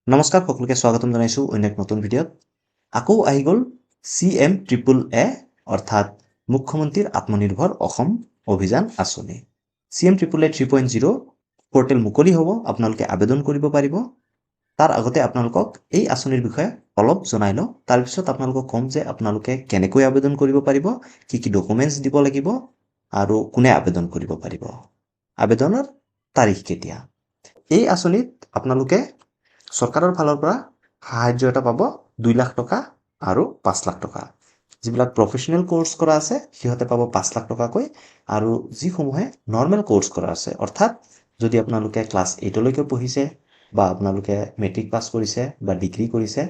নমস্কাৰ সকলোকে স্বাগতম জনাইছো অন্য এক নতুন ভিডিঅ'ত আকৌ আহি গ'ল CM-AAA অৰ্থাৎ মুখ্যমন্ত্ৰীৰ আত্মনিৰ্ভৰ অসম অভিযান আঁচনি CM-AAA 3.0 পৰ্টেল মুকলি হ'ব আপোনালোকে আবেদন কৰিব পাৰিব তাৰ আগতে আপোনালোকক এই আঁচনিৰ বিষয়ে অলপ জনাই লওঁ তাৰপিছত আপোনালোকক কম যে আপোনালোকে কেনেকৈ আবেদন কৰিব পাৰিব কি কি ডকুমেণ্টছ দিব লাগিব আৰু কোনে আবেদন কৰিব পাৰিব আবেদনৰ তাৰিখ কেতিয়া এই আঁচনিত আপোনালোকে চৰকাৰৰ ফালৰ পৰা সাহায্য এটা পাব 2 লাখ টকা আৰু 5 লাখ টকা যিবিলাক প্ৰফেশনেল কোৰ্স কৰা আছে সিহঁতে পাব 5 লাখ টকাকৈ আৰু যিসমূহে নৰ্মেল কোৰ্স কৰা আছে অৰ্থাৎ যদি আপোনালোকে ক্লাছ 8 লৈকে পঢ়িছে বা আপোনালোকে মেট্ৰিক পাছ কৰিছে বা ডিগ্ৰী কৰিছে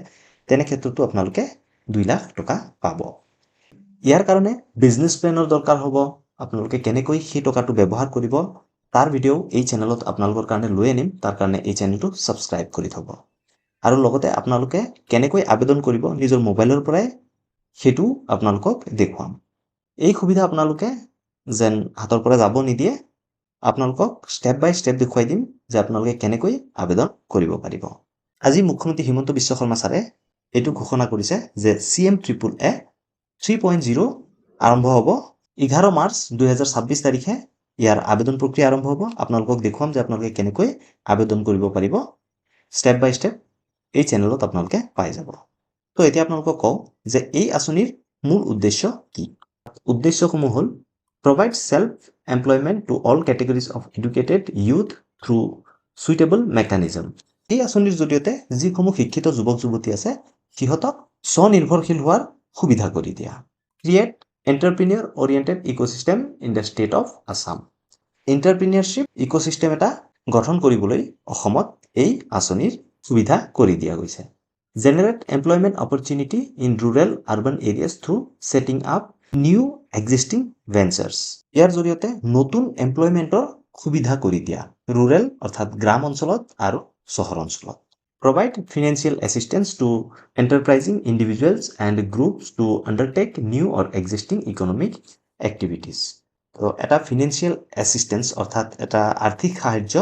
তেনে ক্ষেত্ৰতো আপোনালোকে 2 লাখ টকা পাব ইয়াৰ কাৰণে বিজনেছ প্লেনৰ দৰকাৰ হ'ব আপোনালোকে কেনেকৈ সেই টকাটো ব্যৱহাৰ কৰিব তাৰ ভিডিও এই চেনেলত আপোনালোকৰ কাৰণে লৈ আনিম তাৰ কাৰণে এই চেনেলটো সাবস্ক্ৰাইব কৰি থব আৰু লগতে আপোনালোকে কেনেকৈ আবেদন কৰিব নিজৰ মোবাইলৰ পৰাই হেতু আপোনালোকক দেখুৱাম এই সুবিধা আপোনালোকে যেন হাতৰ পৰা যাব নিদিয়ে আপোনালোকক স্টেপ বাই স্টেপ দেখুৱাই দিম যে আপোনালোকে কেনেকৈ আবেদন কৰিব পাৰিব আজি মুখ্যমন্ত্ৰী হিমন্ত বিশ্ব শৰ্মা ছাৰে এটো ঘোষণা কৰিছে যে CM-AAA 3.0 আৰম্ভ হ'ব 11 মাৰ্চ 2026 তাৰিখে ইয়াৰ আবেদন প্ৰক্ৰিয়া আৰম্ভ হ'ব আপোনালোকক দেখুৱাম যে আপোনালোকে কেনেকৈ আবেদন কৰিব পাৰিব স্টেপ বাই স্টেপ এই চেনেলত আপোনালোকে পাই যাব তো এতিয়া আপোনালোকক কওঁ যে এই আঁচনিৰ মূল উদ্দেশ্য কি উদ্দেশ্যসমূহ হ'ল provide self employment to all categories of educated youth through suitable mechanism এই আঁচনিৰ জৰিয়তে যিসমূহ শিক্ষিত যুৱক যুৱতী আছে সিহঁতক স্বনিৰ্ভৰশীল হোৱাৰ সুবিধা কৰি দিয়া create entrepreneur oriented ecosystem in the state of Assam entrepreneurship ecosystem এটা গঠন কৰিবলৈ অসমত এই আঁচনিৰ সুবিধা কৰি দিয়া গৈছে generate employment opportunity in rural urban areas through setting up new existing ventures ইয়াৰ জৰিয়তে নতুন এমপ্লয়মেন্টৰ সুবিধা কৰি দিয়া rural অৰ্থাৎ গ্ৰাম অঞ্চলত আৰু চহৰ অঞ্চলত provide financial assistance to enterprising individuals and groups to undertake new or existing economic activities তো এটা ফিনান্সিয়াল অ্যাসিস্ট্যান্স অর্থাৎ এটা আর্থিক সাহায্য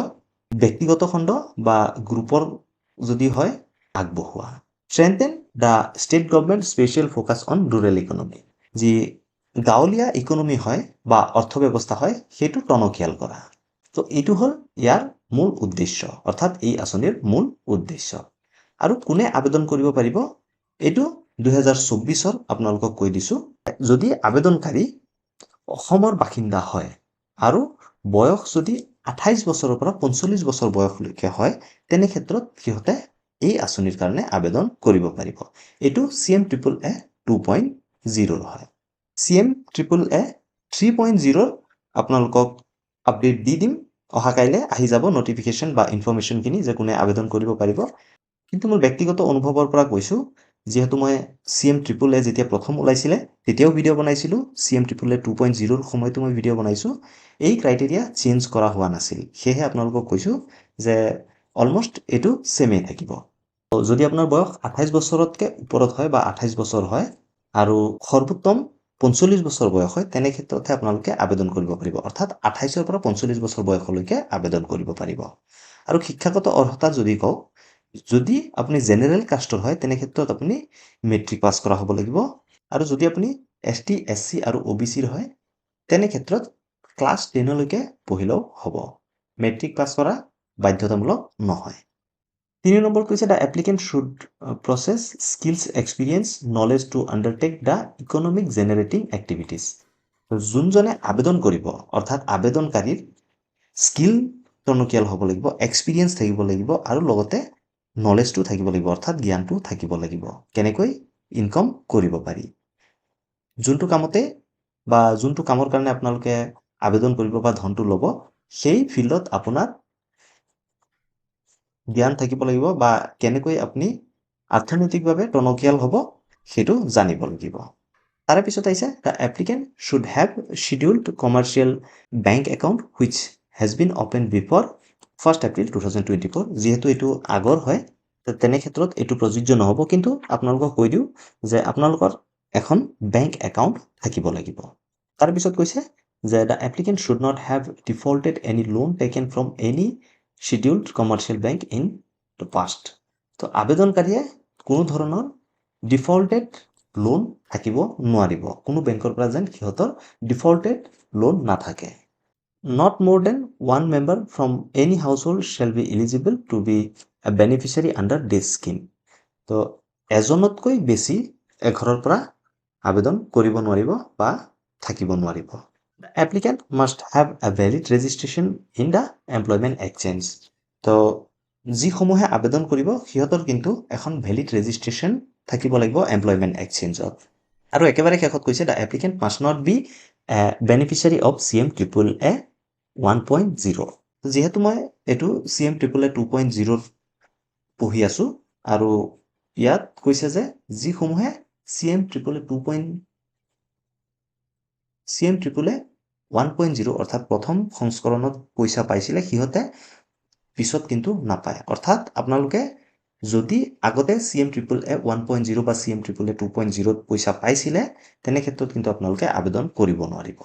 ব্যক্তিগত খণ্ড বা গ্ৰুপৰ যদি হয় আগবঢ়োৱা strengthen the state government special focus on rural economy যি গাঁৱলীয়া ইকোনমি হয় বা অৰ্থব্যৱস্থা হয় সেইটো টনকিয়াল কৰা তো এইটো হ'ল ইয়াৰ মূল উদ্দেশ্য অৰ্থাৎ এই আঁচনিৰ মূল উদ্দেশ্য আৰু কোনে আবেদন কৰিব পাৰিব এইটো 2024 আপোনালোকক কৈ দিছো যদি আবেদনকাৰী অসমৰ বাসিন্দা হয় আৰু বয়স যদি 28 বছৰৰ পৰা 45 বছৰ বয়সলৈকে হয় তেনে ক্ষেত্ৰত কিহতে এই আঁচনিৰ কাৰণে আবেদন কৰিব পাৰিব এইটো CM-AAA 2.0 হয় CM-AAA 3.0 আপোনালোকক আপডেট দি দিম অহা কাইলে আহি যাব নোটিফিকেশন বা ইনফৰমেশন খিনি যে কোনে আবেদন কৰিব পাৰিব কিন্তু মোৰ ব্যক্তিগত অনুভৱৰ পৰা কৈছো যেহেতু মই CM-AAA যেতিয়া প্ৰথম ওলাইছিলে তেতিয়াও ভিডিও বনাইছিলো CM-AAA 2.0 ৰ সময়তো মই ভিডিও বনাইছো এই ক্ৰাইটেৰিয়া চেঞ্জ কৰা হোৱা নাছিল সেয়ে আপোনালোকক কৈছো যে অলমোস্ট এটো সেমে থাকিব যদি আপোনাৰ বয়স 28 বছৰতকে ওপৰত হয় বা 28 বছৰ হয় আৰু সৰ্বোত্তম 45 বছৰ বয়স হয় তেনে ক্ষেত্ৰতে আপোনালোকে আবেদন কৰিব পাৰিব অৰ্থাৎ 28 ৰ পৰা 45 বছৰ বয়সলৈকে আবেদন কৰিব পাৰিব আৰু শিক্ষাগত অৰ্হতা যদি কও যদি আপুনি জেনাৰেল কাষ্টৰ হয় তেনে ক্ষেত্ৰত আপুনি মেট্ৰিক পাছ কৰা হ'ব লাগিব আৰু যদি আপুনি ST SC আৰু OBC ৰ হয় তেনে ক্ষেত্ৰত ক্লাছ 10 লৈকে পঢ়িলেও হ'ব মেট্ৰিক পাছ কৰা বাধ্যতামূলক নহয় 3 নম্বৰ কৈছে the applicant should process skills experience knowledge to undertake the economic generating activities যোনজনে আবেদন কৰিব অৰ্থাৎ আবেদনকাৰীৰ স্কিল টনকিয়াল হ'ব লাগিব এক্সপেৰিয়েন্স থাকিব লাগিব আৰু লগতে নলেজটো থাকিব লাগিব অৰ্থাৎ জ্ঞানটো থাকিব লাগিব কেনেকৈ ইনকাম কৰিব পাৰি যোনটো কামতে বা যোনটো কামৰ কাৰণে আপোনালোকে আবেদন কৰিব বা ধনটো ল'ব সেই ফিল্ডত আপোনাৰ জ্ঞান থাকিব লাগিব বা কেনেকৈ আপুনি অৰ্থনৈতিকভাৱে টনকিয়াল হ'ব হেতু জানিব লাগিব তাৰে পিছত আহিছে the applicant should have scheduled commercial bank account which has been opened before 1st April 2024 যেহেতু এটো আগৰ হয় তেনে ক্ষেত্ৰত এটো প্ৰযোজ্য নহব কিন্তু আপোনালোকক কৈ দিও যে আপোনালোকৰ এখন বেংক একাউণ্ট থাকিব লাগিব তাৰ পিছত কৈছে যে the applicant should not have defaulted any loan taken from any scheduled commercial bank in the past তো আবেদনকাৰীয়ে কোনো ধৰণৰ ডিফল্টেড লোন থাকিব নোৱাৰিব, কোনো বেংকৰ পৰা যেন সিহঁতৰ ডিফল্টেড লোন নাথাকে। Not more than one member from any household shall be eligible to be a beneficiary under this scheme. তো এজনতকৈ বেছি এঘৰৰ পৰা আবেদন কৰিব নোৱাৰিব বা থাকিব নোৱাৰিব। The applicant must have a valid registration in the employment exchange. তো যিসমূহে আবেদন কৰিব সিহঁতৰ কিন্তু এখন ভেলিড ৰেজিষ্ট্ৰেশ্যন থাকিব লাগিব এমপ্লয়মেণ্ট এক্সচেঞ্জত। আৰু একেবাৰে শেষত কৈছে the applicant must not be beneficiary of CM-AAA 1.0। যিহেতু মই এইটো CM-AAA 2.0 পঢ়ি আছোঁ আৰু ইয়াত কৈছে যে যিসমূহে CM-AAA 1.0 অৰ্থাৎ প্ৰথম সংস্কৰণত পইচা পাইছিলে সিহঁতে পিছত কিন্তু নাপায়। অৰ্থাৎ আপোনালোকে যদি আগতে CM-AAA 1.0 বা CM-AAA 2.0 পইচা পাইছিলে তেনে ক্ষেত্ৰত কিন্তু আপোনালোকে আবেদন কৰিব নোৱাৰিব।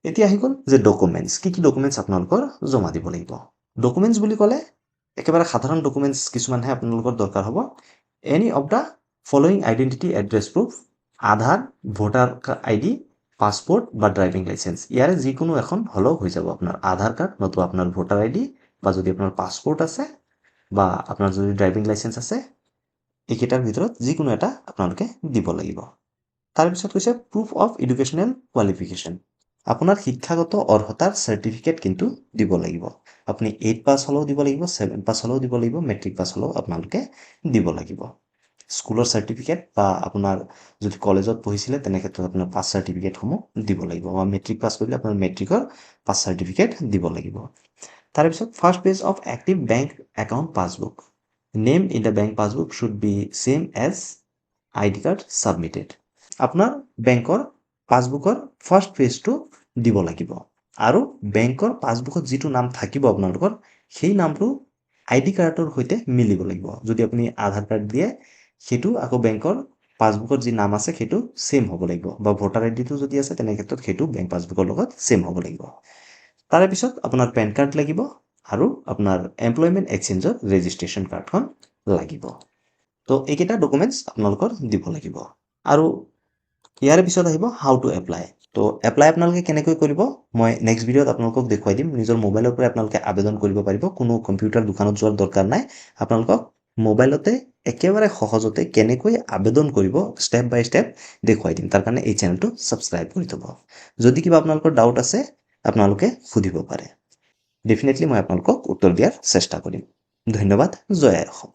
এতিয়া আহি গ'ল যে ডকুমেণ্টছ, কি ডকুমেণ্টছ আপোনালোকৰ জমা দিব লাগিব। ডকুমেণ্টছ বুলি ক'লে একেবাৰে সাধাৰণ ডকুমেণ্টছ কিছুমানহে আপোনালোকৰ দৰকাৰ হ'ব। Any of the following identity address proof, Aadhaar, voter ID, passport বা ড্ৰাইভিং লাইচেঞ্চ, ইয়াৰে যিকোনো এখন হ'লেও হৈ যাব। আপোনাৰ আধাৰ কাৰ্ড নতুবা আপোনাৰ ভোটাৰ ID বা যদি আপোনাৰ পাছপোৰ্ট আছে বা আপোনাৰ যদি ড্ৰাইভিং লাইচেঞ্চ আছে, এইকেইটাৰ ভিতৰত যিকোনো এটা আপোনালোকে দিব লাগিব। তাৰপিছত কৈছে প্ৰুফ অফ এডুকেশ্যনেল কোৱালিফিকেশ্যন, আপোনাৰ শিক্ষাগত অৰ্হতাৰ চাৰ্টিফিকেট কিন্তু দিব লাগিব। আপুনি 8 পাছ হ'লেও দিব লাগিব, 7 পাছ হ'লেও দিব লাগিব, মেট্ৰিক পাছ হ'লেও আপোনালোকে দিব লাগিব। স্কুলৰ চাৰ্টিফিকেট বা আপোনাৰ যদি কলেজত পঢ়িছিলে তেনে ক্ষেত্ৰত আপোনাৰ পাছ চাৰ্টিফিকেটসমূহ দিব লাগিব বা মেট্ৰিক পাছ কৰিলে আপোনাৰ মেট্ৰিকৰ পাছ চাৰ্টিফিকেট দিব লাগিব। তাৰপিছত first page of active bank account passbook, name in the bank passbook should be same as ID card submitted. আপোনাৰ বেংকৰ পাছবুকৰ ফাৰ্ষ্ট পেজটো দিব লাগিব আৰু বেংকৰ পাছবুকত যিটো নাম থাকিব আপোনালোকৰ সেই নামটো ID কাৰ্ডৰ সৈতে মিলিব লাগিব। যদি আপুনি আধাৰ কাৰ্ড দিয়ে সেইটো আকৌ বেংকৰ পাছবুকত যি নাম আছে সেইটো সেম হ'ব লাগিব বা ভোটাৰ IDটো যদি আছে তেনে ক্ষেত্ৰত সেইটো বেংক পাছবুকৰ লগত সেম হ'ব লাগিব। তাৰে পিছত আপোনাৰ পেন কাৰ্ড লাগিব আৰু আপোনাৰ এমপ্লয়মেণ্ট এক্সচেঞ্জৰ ৰেজিষ্ট্ৰেশ্যন কাৰ্ডখন লাগিব। তো এইকেইটা ডকুমেণ্টছ আপোনালোকৰ দিব লাগিব। আৰু ইয়াৰ পিছত আহিব হাউ টু এপ্লাই। তো এপ্লাই আপোনালোকে কেনেকৈ কৰিব মই নেক্সট ভিডিঅ'ত আপোনালোকক দেখুৱাই দিম। নিজৰ মোবাইলৰ পৰা আপোনালোকে আবেদন কৰিব পাৰিব, কোনো কম্পিউটাৰ দোকানত যোৱাৰ দৰকাৰ নাই। আপোনালোকক মোবাইলতে একেবাৰে সহজতে কেনেকৈ আবেদন কৰিব ষ্টেপ বাই ষ্টেপ দেখুৱাই দিম। তাৰ কাৰণে এই চেনেলটো ছাবস্ক্ৰাইব কৰি থ'ব। যদি কিবা আপোনালোকৰ ডাউট আছে আপোনালোকে সুধিব পাৰে, ডেফিনেটলি মই আপোনালোকক উত্তৰ দিয়াৰ চেষ্টা কৰিম। ধন্যবাদ। জয় আই অসম।